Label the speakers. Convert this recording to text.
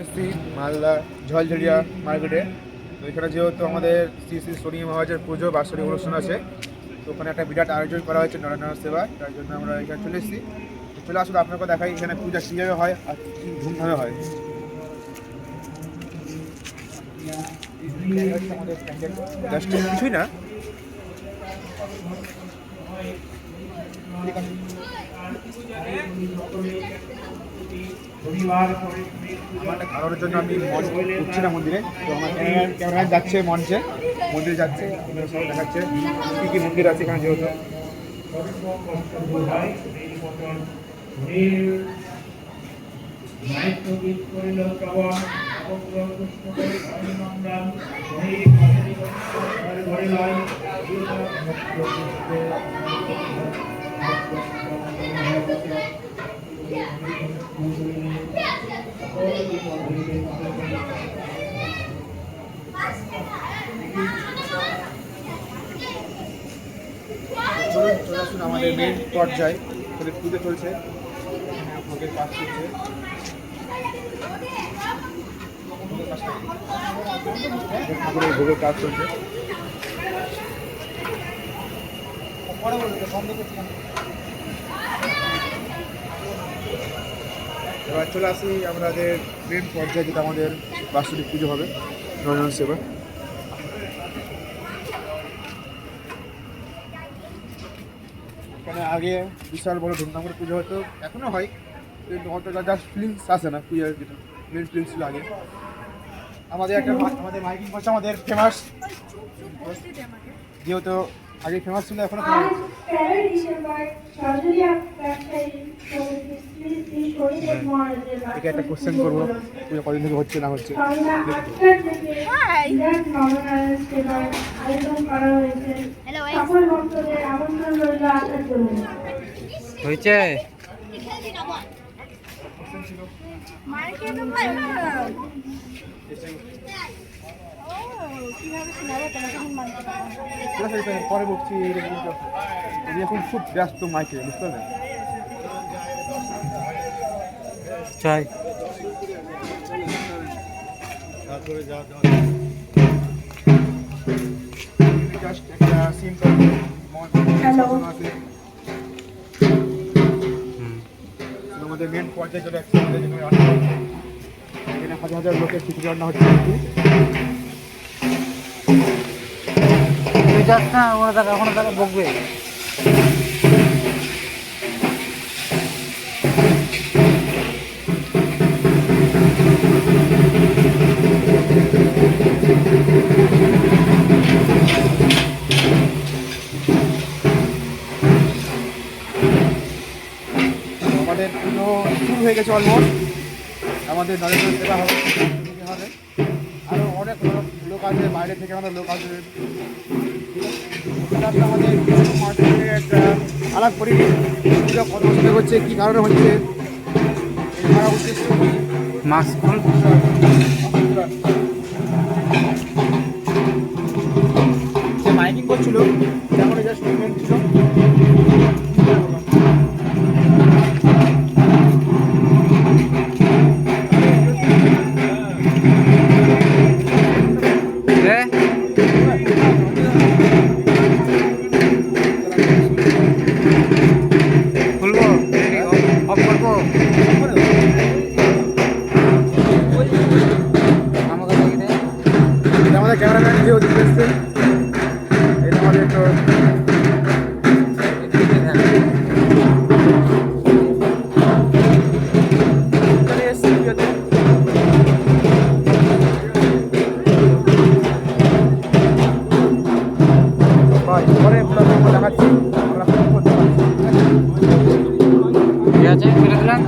Speaker 1: এসছি মালদা ঝলঝরিয়া মার্কেটে। তো এখানে যেহেতু আমাদের শ্রী শ্রী শনি মহারাজের পুজো বাৎসরিক অনুষ্ঠান আছে, তো ওখানে একটা বিরাট আয়োজন করা হয়েছে নরেন্দ্র সেবা, তার জন্য আমরা এখানে চলে এসেছি। চলে আসলে আপনাকে দেখাই এখানে পূজা কীভাবে হয় আর কী ধুমধামে হয়। কিছুই না, আমার খাওয়ার জন্য আমি উঠছি না মন্দিরে, তো আমার ক্যামেরা যাচ্ছে মন্দিরে যাচ্ছে, সবাই দেখাচ্ছে কী কী মন্দির আছে এখানে। যেহেতু চলে আসুন আমাদের মেন পর্যায়ে। পুজো চলছে, ভোগের কাজ চলছে। ভোগের কাজ চলছে। এবার চলে আসি আমাদের মেন পর্যায়ে, যেটা আমাদের বাৎসরিক পুজো হবে নরেন্দ্র সেবা। এখানে আগে বিশাল বড় ধুমধাম করে পুজো হতো, এখনও হয়, কিন্তু অত জাস্ট ফিলিংস আসে না পুজোর, যেটা মেন ফিলিংস ছিল আগে। আমাদের মাইকিং করছে আমাদের ফেমাস, যেহেতু আগে ফেমাস ছিল এখনো এটা একটা কোশ্চেন করবো, পুজো কদিন থেকে হচ্ছে না হচ্ছে।
Speaker 2: হয়েছে
Speaker 1: পরে বলছি, এখন খুব ব্যস্ত মাইকে, বুঝতে পারলেন।
Speaker 2: চাই
Speaker 1: জাস্ট একটা সিম্পল আমাদের মেন পর্যায়ে চলে আসছে। এখানে হাজার হাজার লোকের খিচুড়ি রান্না হচ্ছে।
Speaker 2: তুই যাস না, ওখানে তারা বকবে।
Speaker 1: আমাদের পুজো শুরু হয়ে গেছে অলমোস্ট। আমাদের নরেন্দ্র সেবা হবে, আরও অনেক লোক আসবে, বাইরে থেকে অনেক লোক আসবে। আমাদের মার্কেটের একটা আলাদা পরিবেশ, পুজো কত বছর হচ্ছে, কী কারণে হচ্ছে, এছাড়া উদ্দেশ্য
Speaker 2: মাস্ক
Speaker 1: যে মাইকিং করছিল তেমন জাস্ট মুভমেন্ট ছিল।
Speaker 2: খুলবো, অফ করবো, আমাকে দেখি দে।
Speaker 1: আমাদের ক্যামেরাম্যান যে ওদিকে এসছে, এটা আমাদের একটু এসছে ভিডিওতে। পরে দেখাচ্ছি আমরা
Speaker 2: ঠিক আছে, ফিরে দিলাম।